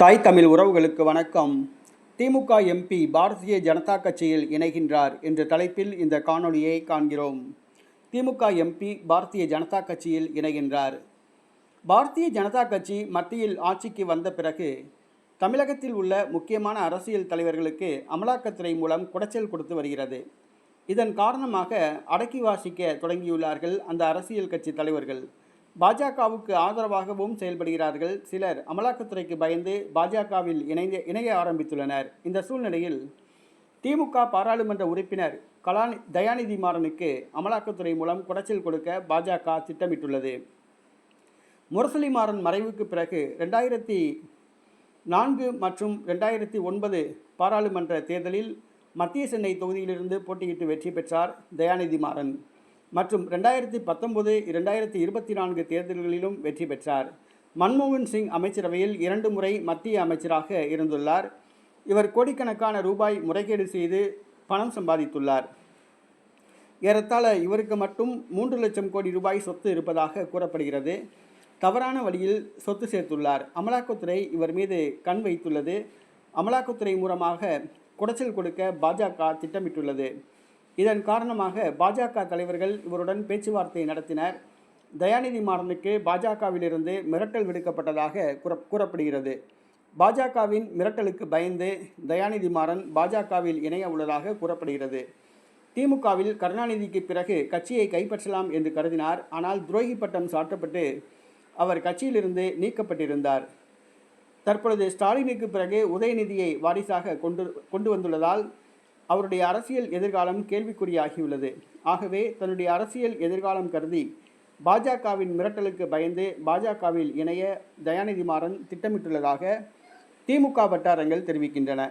தாய் தமிழ் உறவுகளுக்கு வணக்கம். திமுக எம்பி பாரதிய ஜனதா கட்சியில் இணைகின்றார் என்ற தலைப்பில் இந்த காணொளியை காண்கிறோம். திமுக எம்பி பாரதிய ஜனதா கட்சியில் இணைகின்றார். பாரதிய ஜனதா கட்சி மத்தியில் ஆட்சிக்கு வந்த பிறகு தமிழகத்தில் உள்ள முக்கியமான அரசியல் தலைவர்களுக்கு அமலாக்கத்துறை மூலம் குடைச்சல் கொடுத்து வருகிறது. இதன் காரணமாக அடக்கி வாசிக்க தொடங்கியுள்ளார்கள் அந்த அரசியல் கட்சி தலைவர்கள். பாஜகவுக்கு ஆதரவாகவும் செயல்படுகிறார்கள். சிலர் அமலாக்கத்துறைக்கு பயந்து பாஜகவில் இணைய ஆரம்பித்துள்ளனர். இந்த சூழ்நிலையில் திமுக பாராளுமன்ற உறுப்பினர் தயாநிதி மாறனுக்கு அமலாக்கத்துறை மூலம் குடைச்சல் கொடுக்க பாஜக திட்டமிட்டுள்ளது. முரசொலி மாறன் மறைவுக்கு பிறகு 2004 மற்றும் 2009 பாராளுமன்ற தேர்தலில் மத்திய சென்னை தொகுதியிலிருந்து போட்டியிட்டு வெற்றி பெற்றார் தயாநிதி மாறன். மற்றும் 2019, 2024 தேர்தல்களிலும் வெற்றி பெற்றார். மன்மோகன் சிங் அமைச்சரவையில் 2 முறை மத்திய அமைச்சராக இருந்துள்ளார். இவர் கோடிக்கணக்கான ரூபாய் முறைகேடு செய்து பணம் சம்பாதித்துள்ளார். ஏறத்தாழ இவருக்கு மட்டும் 3 லட்சம் கோடி ரூபாய் சொத்து இருப்பதாக கூறப்படுகிறது. தவறான வழியில் சொத்து சேர்த்துள்ளார். அமலாக்கத்துறை இவர் மீது கண் வைத்துள்ளது. அமலாக்கத்துறை மூலமாக குடைச்சல் கொடுக்க பாஜக திட்டமிட்டுள்ளது. இதன் காரணமாக பாஜக தலைவர்கள் இவருடன் பேச்சுவார்த்தை நடத்தினர். தயாநிதி மாறனுக்கு பாஜகவிலிருந்து மிரட்டல் விடுக்கப்பட்டதாக கூறப்படுகிறது. பாஜகவின் மிரட்டலுக்கு பயந்து தயாநிதி மாறன் பாஜகவில் இணைய உள்ளதாக கூறப்படுகிறது. திமுகவில் கருணாநிதிக்கு பிறகு கட்சியை கைப்பற்றலாம் என்று கருதினார். ஆனால் துரோகி பட்டம் சாட்டப்பட்டு அவர் கட்சியிலிருந்து நீக்கப்பட்டிருந்தார். தற்பொழுது ஸ்டாலினுக்கு பிறகு உதயநிதியை வாரிசாக கொண்டு வந்துள்ளதால் அவருடைய அரசியல் எதிர்காலம் கேள்விக்குறியாகியுள்ளது. ஆகவே தன்னுடைய அரசியல் எதிர்காலம் கருதி பாஜகவின் மிரட்டலுக்கு பயந்து பாஜகவில் இணைய தயாநிதி மாறன் திட்டமிட்டுள்ளதாக திமுக வட்டாரங்கள் தெரிவிக்கின்றன.